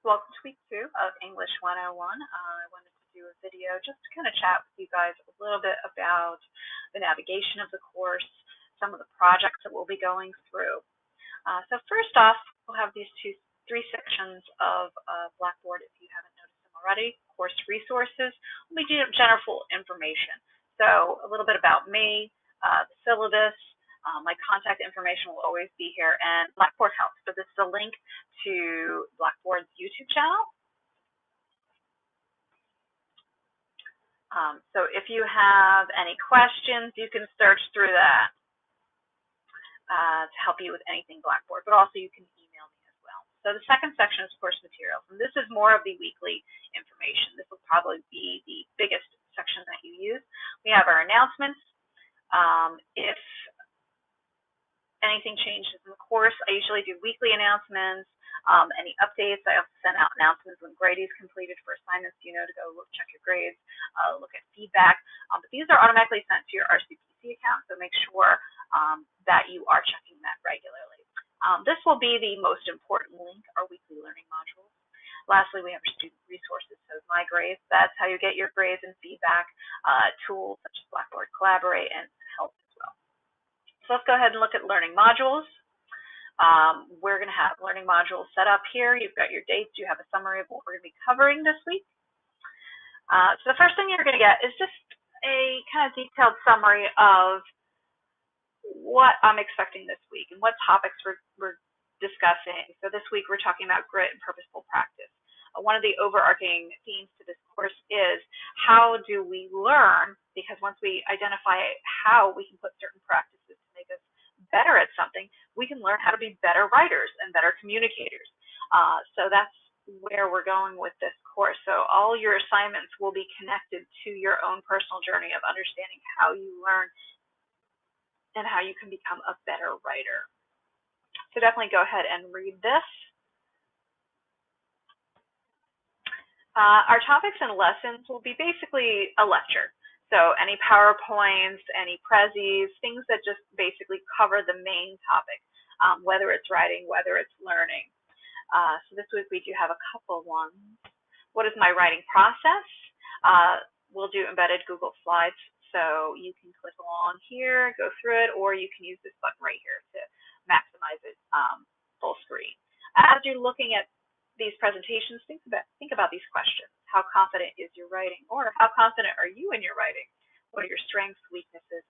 Welcome to week 2 of English 101. I wanted to do a video just to kind of chat with you guys a little bit about the navigation of the course, some of the projects that we'll be going through. So first off, we'll have these three sections of Blackboard if you haven't noticed them already. Course resources will be general information. So a little bit about me, the syllabus, my contact information will always be here, and Blackboard Help. So this is a link to Blackboard's YouTube channel. So if you have any questions, you can search through that to help you with anything Blackboard, but also you can email me as well. So the second section is course materials, and this is more of the weekly information. This will probably be the biggest section that you use. We have our announcements. If anything changes in the course, I usually do weekly announcements, any updates. I also send out announcements when grade is completed for assignments, to go check your grades, look at feedback. But these are automatically sent to your RCPC account, so make sure that you are checking that regularly. This will be the most important link, our weekly learning modules. Lastly, we have our student resources, so My Grades. That's how you get your grades and feedback, tools such as Blackboard Collaborate and Help. So let's go ahead and look at learning modules. We're going to have learning modules set up here. You've got your dates. You have a summary of what we're going to be covering this week. So the first thing you're going to get is just a kind of detailed summary of what I'm expecting this week and what topics we're discussing. So this week we're talking about grit and purposeful practice. One of the overarching themes to this course is how do we learn, because once we identify how we can put certain practices to make us better at something, we can learn how to be better writers and better communicators. So that's where we're going with this course. So all your assignments will be connected to your own personal journey of understanding how you learn and how you can become a better writer. So definitely go ahead and read this. Our topics and lessons will be basically a lecture. So any PowerPoints, any prezzies, things that just basically cover the main topic, whether it's writing, whether it's learning. So this week we do have a couple ones. What is my writing process? We'll do embedded Google Slides. So you can click along here, go through it, or you can use this button right here to maximize it full screen. As you're looking at these presentations, think about these questions. How confident is your writing? Or how confident are you in your writing? What are your strengths, weaknesses?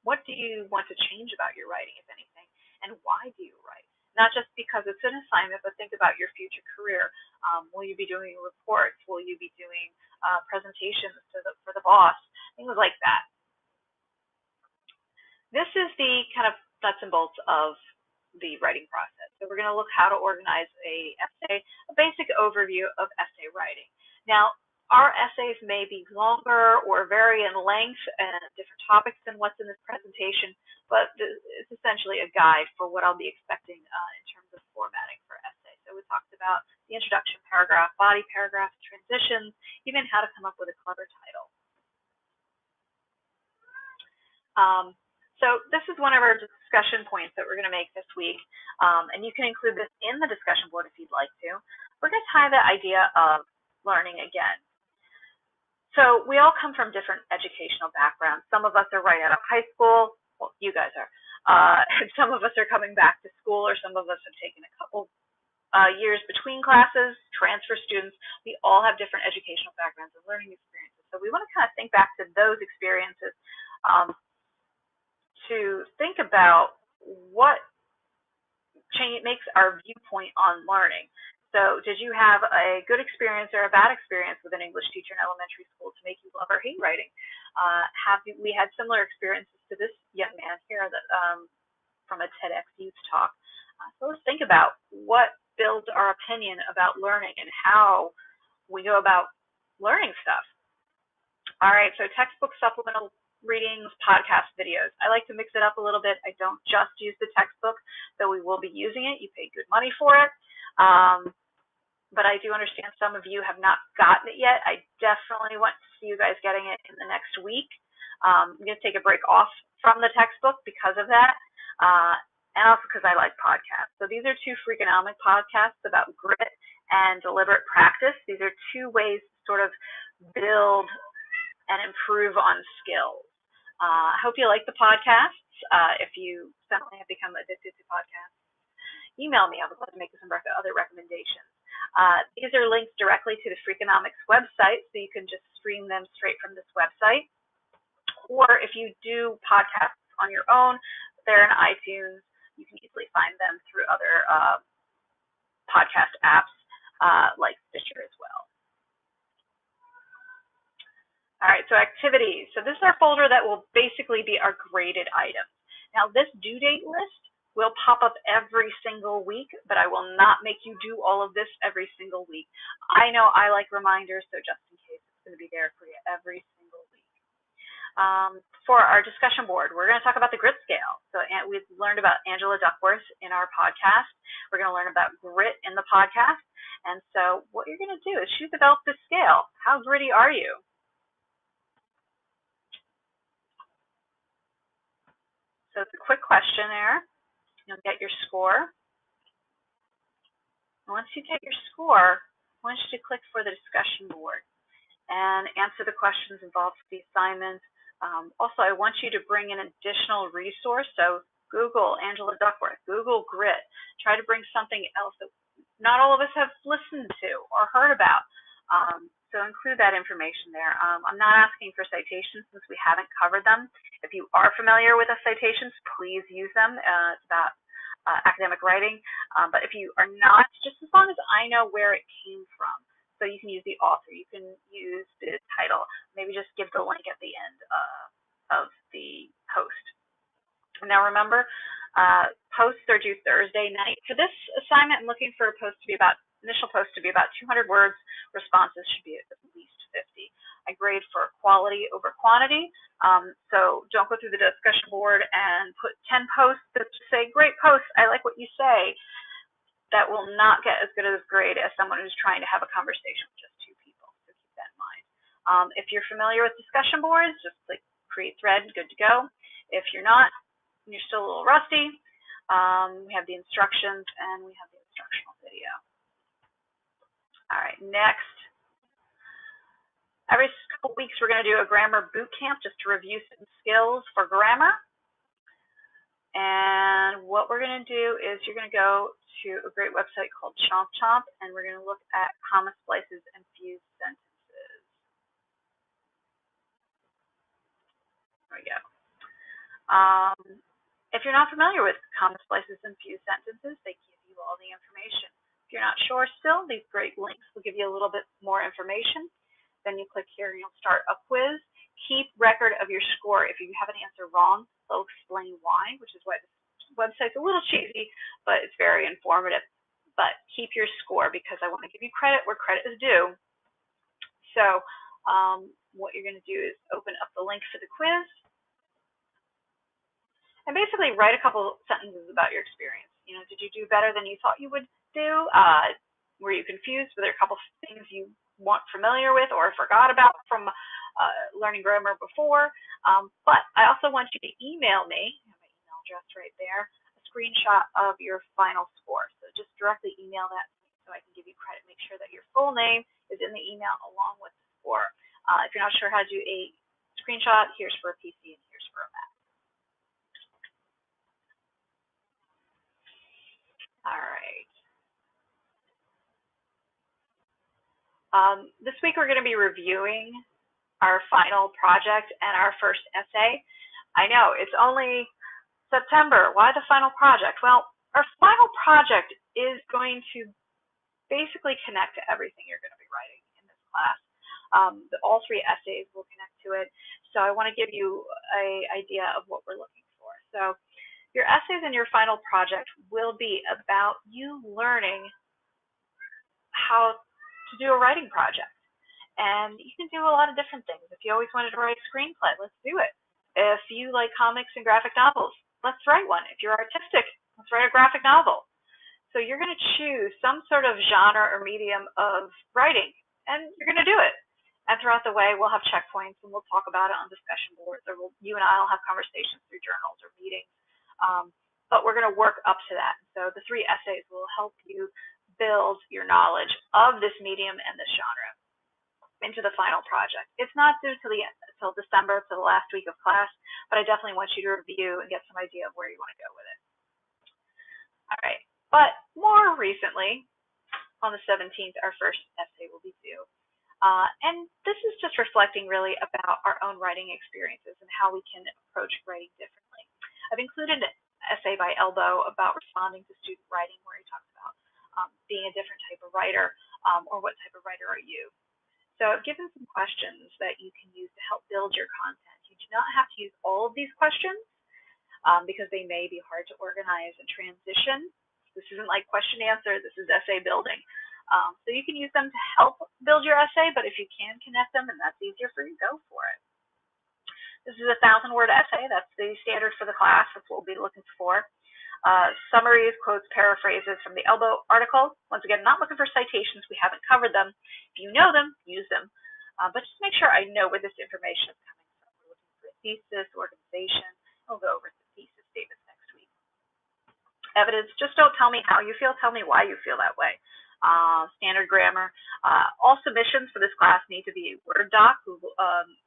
What do you want to change about your writing, if anything? And why do you write? Not just because it's an assignment, but think about your future career. Will you be doing reports? Will you be doing presentations for the boss? Things like that. This is the kind of nuts and bolts of the writing process. So we're going to look how to organize a essay, a basic overview of essay writing. Now, our essays may be longer or vary in length and different topics than what's in this presentation, but it's essentially a guide for what I'll be expecting in terms of formatting for essays. So we talked about the introduction paragraph, body paragraph, transitions, even how to come up with a clever title. So this is one of our discussion points that we're going to make this week, and you can include this in the discussion board if you'd like to. We're going to tie the idea of learning again. So we all come from different educational backgrounds. Some of us are right out of high school. Well, you guys are. And some of us are coming back to school, or some of us have taken a couple years between classes, transfer students. We all have different educational backgrounds and learning experiences. So we want to kind of think back to those experiences to think about what makes our viewpoint on learning. So did you have a good experience or a bad experience with an English teacher in elementary school to make you love or hate writing? We had similar experiences to this young man here that, from a TEDx Youth talk. So let's think about what builds our opinion about learning and how we go about learning stuff. All right, so textbook supplemental readings, podcast videos. I like to mix it up a little bit. I don't just use the textbook, though we will be using it. You pay good money for it. But I do understand some of you have not gotten it yet. I definitely want to see you guys getting it in the next week. I'm going to take a break off from the textbook because of that, and also because I like podcasts. So these are two Freakonomic podcasts about grit and deliberate practice. These are two ways to sort of build and improve on skills. I hope you like the podcasts. If you suddenly have become addicted to podcasts, email me. I would love to make some other recommendations. These are links directly to the Freakonomics website, so you can just stream them straight from this website. Or if you do podcasts on your own, they're in iTunes. You can easily find them through other podcast apps like Stitcher as well. All right, so activities. So this is our folder that will basically be our graded items. Now this due date list will pop up every single week, but I will not make you do all of this every single week. I know I like reminders, so just in case, it's going to be there for you every single week. For our discussion board, we're going to talk about the grit scale. So we've learned about Angela Duckworth in our podcast. We're going to learn about grit in the podcast. And so what you're going to do is she's developed this scale. How gritty are you? So it's a quick questionnaire. You'll get your score. And once you get your score, I want you to click for the discussion board and answer the questions involved with the assignment. Also, I want you to bring an additional resource. So Google Angela Duckworth, Google grit. Try to bring something else that not all of us have listened to or heard about. So include that information there. I'm not asking for citations since we haven't covered them. If you are familiar with the citations, please use them. It's about academic writing. But if you are not, just as long as I know where it came from. So you can use the author, you can use the title, maybe just give the link at the end of the post. Now remember, posts are due Thursday night. For this assignment, I'm looking for a post to be about, initial post to be about 200 words. Responses should be at least 50. I grade for quality over quantity. So don't go through the discussion board and put 10 posts that say, great posts, I like what you say. That will not get as good a grade as someone who's trying to have a conversation with just two people. So keep that in mind. If you're familiar with discussion boards, just click create thread, good to go. If you're not, and you're still a little rusty, we have the instructions and we have the instructional video. All right, next. Every couple weeks we're going to do a grammar boot camp just to review some skills for grammar. And what we're going to do is you're going to go to a great website called Chomp Chomp, and we're going to look at comma splices and fused sentences. There we go. If you're not familiar with comma splices and fused sentences, they give you all the information. If you're not sure still, these great links will give you a little bit more information. Then you click here and you'll start a quiz. Keep record of your score. If you have an answer wrong, they'll explain why, which is why this website's a little cheesy, but it's very informative. But keep your score because I want to give you credit where credit is due. So what you're going to do is open up the link for the quiz and basically write a couple sentences about your experience. You know, did you do better than you thought you would do? Were you confused? Were there a couple things you weren't familiar with or forgot about from learning grammar before? But I also want you to email me, I have my email address right there, a screenshot of your final score. So just directly email that so I can give you credit. Make sure that your full name is in the email along with the score. If you're not sure how to do a screenshot, here's for a PC and here's for a Mac. All right. This week we're going to be reviewing our final project and our first essay. I know, it's only September. Why the final project? Well, our final project is going to basically connect to everything you're going to be writing in this class. All three essays will connect to it. So I want to give you an idea of what we're looking for. So your essays and your final project will be about you learning how to do a writing project. And you can do a lot of different things. If you always wanted to write a screenplay, let's do it. If you like comics and graphic novels, let's write one. If you're artistic, let's write a graphic novel. So you're going to choose some sort of genre or medium of writing, and you're going to do it. And throughout the way, we'll have checkpoints, and we'll talk about it on discussion boards, or you and I will have conversations through journals or meetings. But we're going to work up to that. So the three essays will help you build your knowledge of this medium and this genre into the final project. It's not due till December, to the last week of class, but I definitely want you to review and get some idea of where you want to go with it. All right, but more recently, on the 17th, our first essay will be due. And this is just reflecting really about our own writing experiences and how we can approach writing differently. I've included an essay by Elbow about responding to student writing, where he talks about being a different type of writer, or what type of writer are you. So I've given some questions that you can use to help build your content. You do not have to use all of these questions because they may be hard to organize and transition. This isn't like question answer, this is essay building. So you can use them to help build your essay, but if you can connect them and that's easier for you, go for it. This is a 1,000-word essay. That's the standard for the class. That's what we'll be looking for. Summaries, quotes, paraphrases from the Elbow article. Once again, not looking for citations. We haven't covered them. If you know them, use them. But just make sure I know where this information is coming from. We're looking for a thesis, organization. We'll go over some thesis statements next week. Evidence, just don't tell me how you feel. Tell me why you feel that way. Standard grammar. All submissions for this class need to be a Word doc.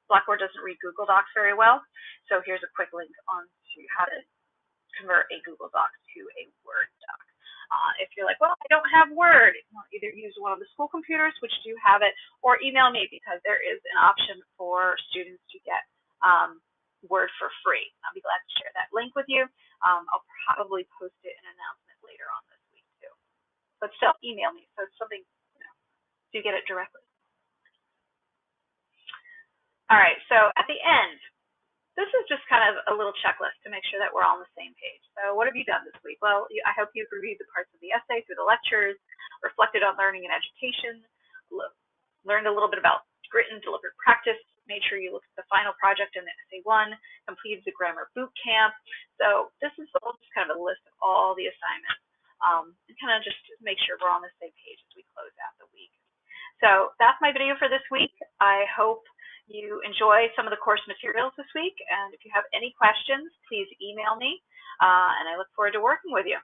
Blackboard doesn't read Google Docs very well. So here's a quick link on to how to convert a Google Doc to a Word doc. If you're like, well, I don't have Word, either use one of the school computers, which do have it, or email me, because there is an option for students to get Word for free. I'll be glad to share that link with you. I'll probably post it in an announcement later on this week too. But still, email me, so it's something, so you get it directly. All right, so at the end, this is just kind of a little checklist to make sure that we're all on the same page. So what have you done this week? Well, I hope you've reviewed the parts of the essay through the lectures, reflected on learning and education, learned a little bit about grit and deliberate practice, made sure you look at the final project in the essay 1, completed the grammar boot camp. So this is all just kind of a list of all the assignments, and kind of just make sure we're on the same page as we close out the week. So that's my video for this week. I hope you enjoy some of the course materials this week, and if you have any questions, please email me, and I look forward to working with you.